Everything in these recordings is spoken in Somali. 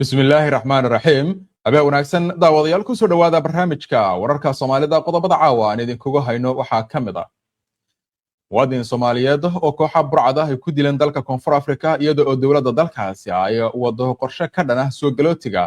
بسم الله الرحمن الرحيم أبا وناكسن داوديال كسو دوادا برنامجكا ورarka Soomaalida qodobada caawa aan idinkugu hayno waxa kamid ah wadin Soomaaliyeed oo kooxa burcada ay ku dileen dalka Koonfur Afrika iyadoo oo dawladda dalkaasi ay wado qorshe ka dhan ah soo galootiga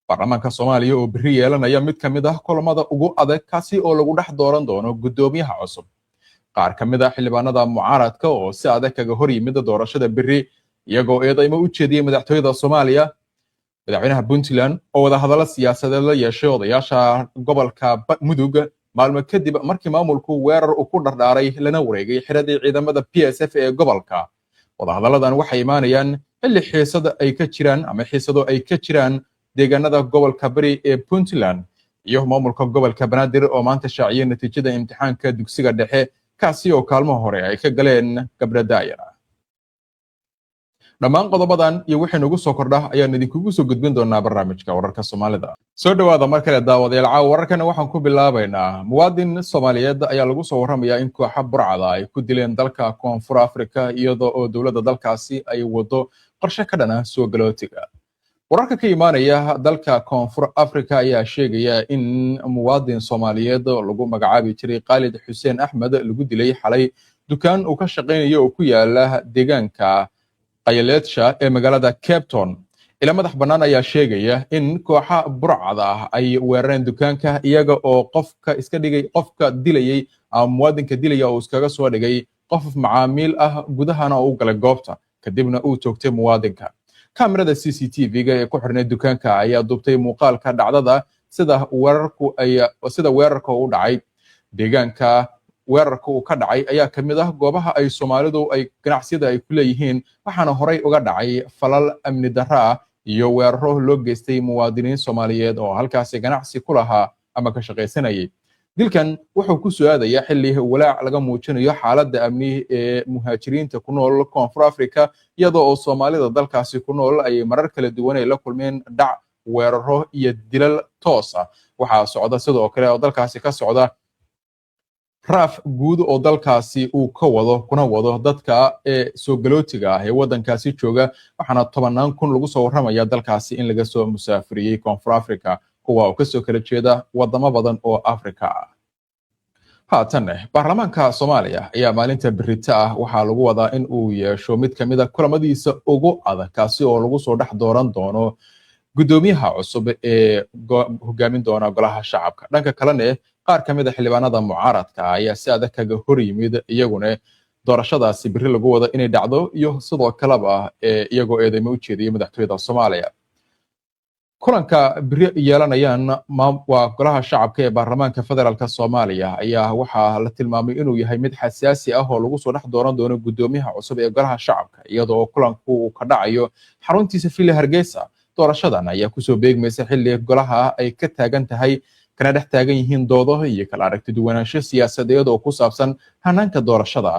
baarlamaanka Soomaaliya oo biri yeelanaya mid kamid ah kulamada ugu adag kaasi oo lagu dhex dooran doono gudoomiyaha cusub qaar kamid ah xildhibaanada mucaaradka oo si adag kaga hor yimid doorashada biri iyagoo eedaymo u jeediyay madaxtooyada Soomaaliya madaxweynaha Puntland oo wada hadallo siyaasadeed la yeeshay odayaasha gobolka Mudug maalmo kadib markii maamulku weerar uu ku dhardhaaray lana wareegay xiradii ciidamada PSF ee gobolka wada hadalladan waxay imaanayaan xilli xiisado ay ka jiraan deegaanada gobolka bari ee Puntland iyo maamulka gobolka Banaadir oo maanta shaaciyay natiijada imtixaanka dugsiga dhexe kaasi oo kaalmo hore ay ka galeen gabdho daayira dhammaan qodobadan iyo wixii nagu soo kordha ayaan idinkugu soo gudbin doonaa barnaamijka wararka Soomaalida soo dhawaada mar kale daawadayaal caawa wararkana waxaan ku bilaabaynaa muwaadin Soomaaliyeed ayaa lagu soo waramayaa in kooxa burcada ay ku dileen dalka Koonfur Afrika iyadoo oo dawladda dalkaasi ay wado qorshe ka dhan ah soo galootiga wararka ka imaanaya dalka Koonfur Afrika ayaa sheegaya in muwaadin Soomaaliyeed lagu magacaabi jiray Khalid Xuseen Axmed lagu dilay xalay dukaan uu ka shaqeynayo oo ku yaala deegaanka qayleedsha ee magaalada Cape Town ila madax banaan ayaa sheegaya in kooxa burcada ay weerareen dukaanka iyaga oo qofka dilayay ama muwaadinka dilaya oo iskaga soo dhigay qof macaamiil ah gudahana uu galay goobta kadibna uu toogtay muwaadinka kamerada CCTV-ga ee ku xirnay dukaanka ayaa duubtay muuqaalka dhacdada sida weerarka u dhacay deegaanka weerarka uu ka dhacay ayaa kamid ah goobaha ay Soomaalidu ay ganacsiyada ay ku leeyihiin waxaana horay uga dhacay falal amni darro iyo weeraro loo geystay muwaadiniin Soomaaliyeed oo halkaas ganacsi ku lahaa ama ka shaqeysanayay dilkan wuxuu ku soo aadaya xilli walaac laga muujinayo xaaladda amni ee muhaajiriinta ku nool Koonfur Afrika iyadoo oo Soomaalida dalkaasi ku nool ay marar kala duwan ay la kulmeen dhac weeraro iyo dilal toos ah waxa socda sidoo kale oo dalkaasi ka socda raaf guud oo dalkaasi uu ka wado dadka ee soo galootiga ah ee wadankaasi jooga waxaana 10,000 lagu soo waramaya dalkaasi in laga soo musaafiriyay Koonfur Afrika kuwa oo ka soo kala jeeda wadamo badan oo Afrika ah haatan baarlamaanka Soomaaliya ayaa maalinta birita ah waxa lagu wadaa in uu yeesho mid kamid ah kulamadiisa ugu adag kaasi oo lagu soo dhex dooran doono gudoomiyaha cusub ee hogaamin doona golaha shacabka dhanka kalena qaar kamid ah xildhibaanada mucaaradka ayaa si adag kaga hor yimid iyaguna doorashadaasi biri lagu wada inay dhacdo iyo sidoo kaleba iyagoo eedeymo u jeediyay madaxtooyada Soomaaliya kulanka biri yeelanayaan waa golaha shacabka ee baarlamaanka federaalka Soomaaliya ayaa waxa la tilmaamay inuu yahay mid xasaasi ah oo lagu soo dhex dooran doono gudoomiyaha cusub ee golaha shacabka iyadoo kulanku uu ka dhacayo xaruntiisa Villa Hargeysa doorashadan ayaa ku soo beegmaysa xilli golaha ay ka taagan tahay kana dhex taagan yihiin doodo iyo kala aragti duwanaansho siyaasadeed oo ku saabsan hanaanka doorashada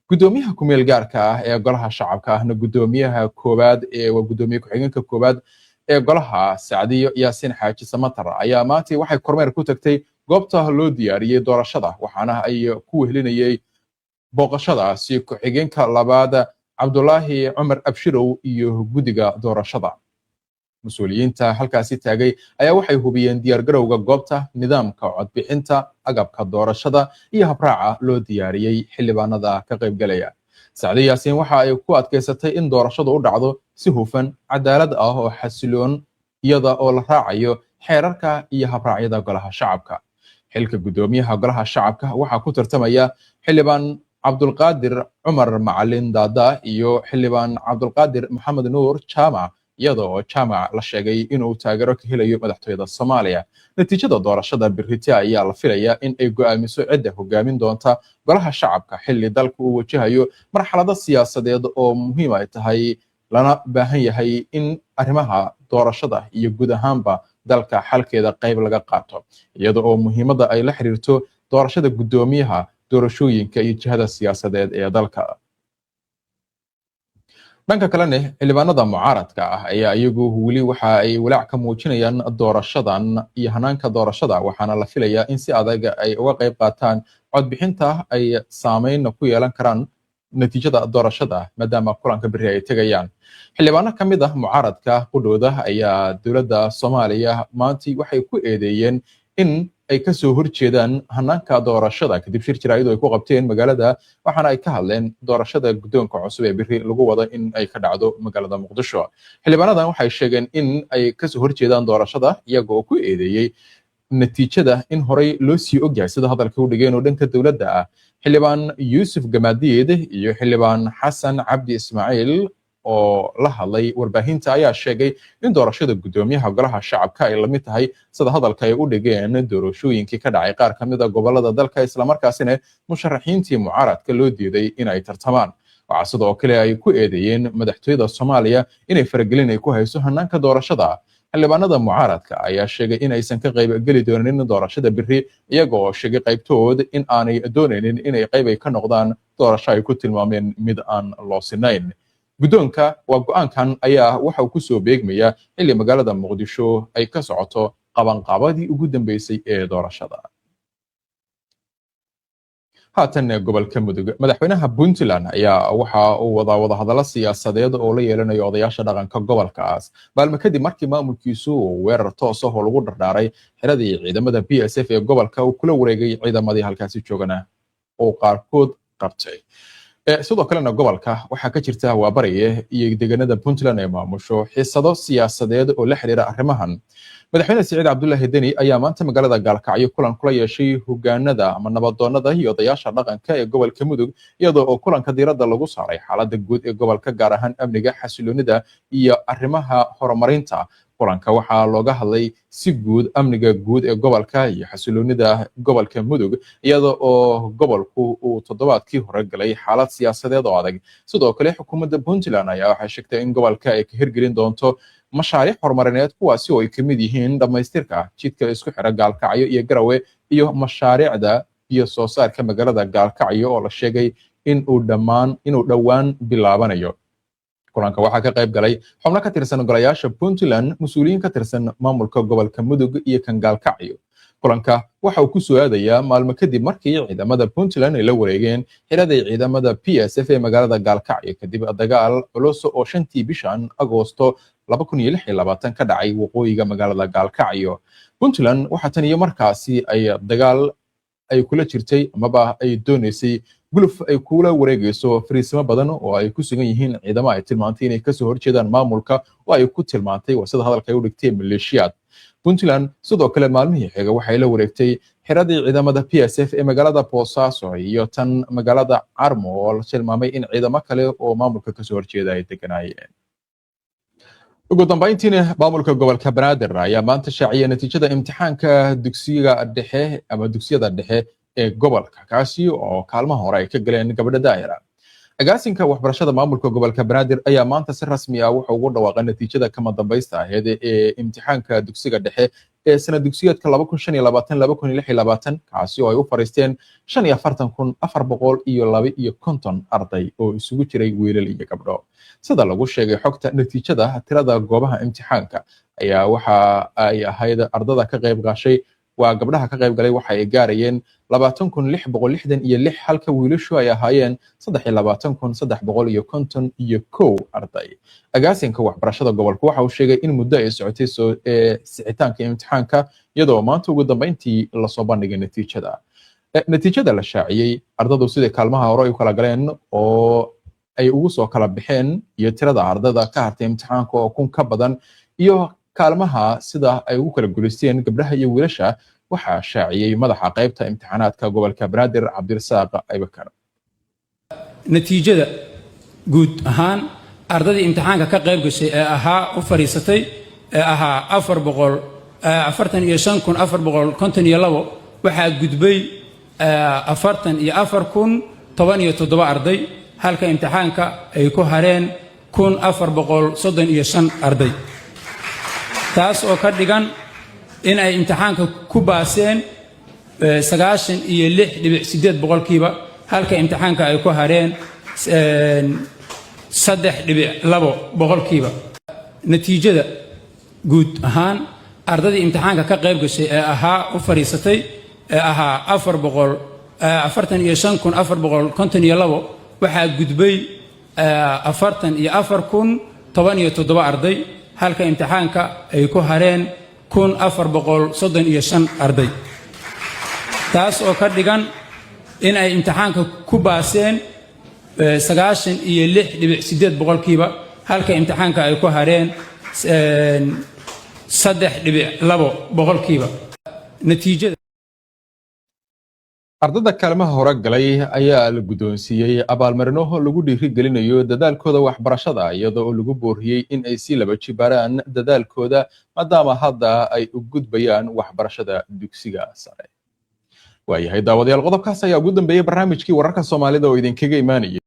gudoomiyaha ku meel gaarka ah ee golaha shacabka ahna gudoomiyaha koobaad ee gudoomiye ku-xigeenka koobaad ee golaha Sacdiyo Yaasiin Xaaji Samatar ayaa maanta waxay kormeer ku tagtay goobta loo diyaariyay doorashada waxaana ay ku wehelinayay booqashadaasi ku-xigeenka labaad Cabdullaahi Cumar Abshirow iyo gudiga doorashada mas'uuliyiinta halkaasi taagay ayaa waxay hubiyeen diyaar garowga goobta nidaamka codbixinta agabka doorashada iyo habraaca loo diyaariyay xildhibaanada ka qayb galaya Sacdiyo Yaasiin waxa ay ku adkeysatay in doorashadu u dhacdo si hufan cadaalad ah oo xasiloon iyada oo la raacayo xeerarka iyo habraacyada golaha shacabka xilka gudoomiyaha golaha shacabka waxa ku tartamaya xildhibaan Cabdulqaadir Cumar Macalin Daada iyo xildhibaan Cabdulqaadir Maxamed Nuur Jaamac iyadoo Jaamac la sheegay inuu taageero ka helayo madaxtooyada Soomaaliya natiijada doorashada birita ayaa la filayaa in ay go'aamiso cidda hogaamin doonta golaha shacabka xilli dalku uu wajahayo marxalado siyaasadeed oo muhiim ay tahay lana baahan yahay in arrimaha doorashada iyo guud ahaanba dalka xalkeeda qayb laga qaato iyadoo oo muhiimada ay la xiriirto doorashada gudoomiyaha doorashooyinka iyo jihada siyaasadeed ee dalka dhanka kalena xildhibaanada mucaaradka ah ayaa iyagu weli waxa ay walaac ka muujinayaan doorashadan iyo hanaanka doorashada waxaana la filayaa in si adag ay uga qayb qaataan codbixinta ay saameyn ku yeelan karaan natiijada doorashada maadaama kulanka beri ay tegayaan xildhibaano ka mid ah mucaaradka qudhooda ayaa dowladda Soomaaliya maanta waxay ku eedeeyeen in ay ka soo horjeedaan hanaanka doorashada kadib shir jiraayad ay ku qabteen magaalada waxaana ay ka hadleen doorashada guddoonka cusub ee beri lagu wado in ay ka dhacdo magaalada Muqdisho xildhibaanadan waxay sheegeen in ay ka soo horjeedaan doorashada iyagoo ku eedeeyay natiijada in horey loo sii ogyahay sida hadalka u dhigeen oo dhanka dowladda ah xildhibaan Yuusuf Gamaadiid iyo xildhibaan Xasan Cabdi Ismaaciil oo la hadlay warbaahinta ayaa sheegay in doorashada gudoomiyaha golaha shacabka ay la mid tahay sida hadalka ay u dhigeen doorashooyinkii ka dhacay qaar ka mid ah gobolada dalka isla markaasina musharaxiintii mucaaradka loo diiday in ay tartamaan waxa sidoo kale ay ku eedeeyeen madaxtooyada Soomaaliya inay faragelin ay ku hayso hanaanka doorashada xildhibaanada mucaaradka ayaa sheegay in aysan ka qayb gali doonin doorashada beri iyagoo sheegay qaybtood in aanay doonaynin inay qayb ay ka noqdaan doorasho ay ku tilmaameen mid aan loo sinayn guddoonka waa go'aankan ayaa waxa uu ku soo beegmaya xilli magaalada Muqdisho ay ka socoto qabanqaabadii ugu dambeysay ee doorashada haatan gobolka Mudug madaxweynaha Puntland ayaa waxa uu wada hadallo siyaasadeed oo la yeelanayo odayaasha dhaqanka gobolkaas balma kadib markii maamulkiisu weerar toos ah oo lagu dhardhaaray xiradii ciidamada PSF ee gobolka uu kula wareegay ciidamadii halkaasi joogana oo qaarkood qabtay sidoo kalena gobolka waxa ka jirta waabariye iyo deegaanada Puntland ee maamusho xiisado siyaasadeed oo la xiriira arrimahan madaxweyne Siciid Cabdullaahi Deni ayaa maanta magaalada Gaalkacyo kulan kula yeeshay hogaanada ama nabadoonnada iyo odayaasha dhaqanka ee gobolka Mudug iyadoo oo kulanka diiradda lagu saaray xaaladda guud ee gobolka gaar ahaan amniga xasiloonida iyo arrimaha horumarinta kulanka waxaa looga hadlay si guud amniga guud ee gobolka iyo xasiloonida gobolka Mudug iyadoo oo gobolku uu toddobaadkii hore galay xaalad siyaasadeed oo adag sidoo kale xukuumadda Puntland ayaa waxay sheegtay in gobolka ay ka hirgelin doonto mashaariic horumarineed kuwaasi oo ay ka mid yihiin dhamaystirka jidka isku xira Gaalkacyo iyo Garowe iyo mashaariicda iyo soo saarka magaalada Gaalkacyo oo la sheegay in uu dhawaan bilaabanayo kulanka waxaa ka qayb galay xubno ka tirsan golayaasha Puntland mas'uuliyiin ka tirsan maamulka gobolka Mudug iyo kan Gaalkacyo kulanka waxa uu ku soo aadayaa maalmo kadib markii ciidamada Puntland ay la wareegeen xiradii ciidamada PSF ee magaalada Gaalkacyo kadib dagaal culus oo 5tii bishan Agoosto 2026 ka dhacay waqooyiga magaalada Gaalkacyo Puntland waxa tan iyo markaasi ay dagaal ay kula jirtay amaba ay doonaysay guluf ay kula wareegayso fariisimo badan oo ay ku sugan yihiin ciidamo ay tilmaantay inay ka soo horjeedaan maamulka oo ay ku tilmaantay wasada hadalka ay u dhigtay maleeshiyaad Puntland sidoo kale maalmihii xiga waxay la wareegtay xiradii ciidamada PSF ee magaalada Boosaaso iyo tan magaalada Carmo oo la tilmaamay in ciidamo kale oo maamulka ka soo horjeeda ay deganayeen ugu dambeyntiina maamulka gobolka Banaadir ayaa maanta shaaciyay natiijada imtixaanka dugsiga dhexe ama dugsiyada dhexe ee gobolka kaasi oo kaalmaha hore ay ka galeen gabadha daayira agaasinka waxbarashada maamulka gobolka Banaadir ayaa maanta si rasmi ah wuxuu ugu dhawaaqay natiijada kama dambaysta ahayd ee imtixaanka dugsiga dhexe ee sanad dugsiyeedka 2025-2026 kaasi oo ay u fariisteen 45452 arday oo isugu jiray wiilal iyo gabdho sida lagu sheegay xogta natiijada tirada goobaha imtixaanka ayaa waxa ay ahayd ardada ka qayb gashay waa gabdhaha ka qayb galay waxa ay gaarayeen 20666 halka wiilashu ay ahaayeen 23351 arday agaasinka waxbarashada gobolka waxa uu sheegay in muddo ay socotay sicitaanka imtixaanka iyadoo maanta ugu dambeyntii la soo bandhigay natiijada la shaaciyay ardadu sida kaalmaha hore ay kala galeen oo ay ugu soo kala bixeen iyo tirada ardada ka hartay imtixaanka oo kun ka badan iyo kaalmaha sida ay ugu kala guuleysteen gabdhaha iyo wiilasha waxaa shaaciyay madaxa qaybta imtixaanaadka gobolka Banaadir Cabdirasaaq Aybakar natiijada guud ahaan ardadii imtixaanka ka qayb gashay ee ahaa u fariisatay ee ahaa 45452 waxaa gudbay 44017 arday halka imtixaanka ay ku hareen 1435 arday taas oo ka dhigan in ay imtixaanka ku baaseen 96.8% halka imtixaanka ay ku hareen 3.2% natiijada guud ahaan ardadii imtixaanka ka qayb gashay ee ahaa u fariisatay ee ahaa 45452 waxaa gudbay 44,017 arday halka imtixaanka ay ku hareen 1,435 arday taas oo ka dhigan in ay imtixaanka ku baaseen 96.8% halka imtixaanka ay ku hareen 3.2% natiijada ardada kaalmaha hore galay ayaa la guddoonsiiyey abaalmarino lagu dhiirigelinayo dadaalkooda waxbarashada iyadoo lagu booriyey in ay si laba jibaaraan dadaalkooda maadaama hadda ay u gudbayaan waxbarashada dugsiga sare waayahay daawadayaal qodobkaas ayaa ugu dambeeyay barnaamijkii wararka Soomaalida oo idinkaga imaanayay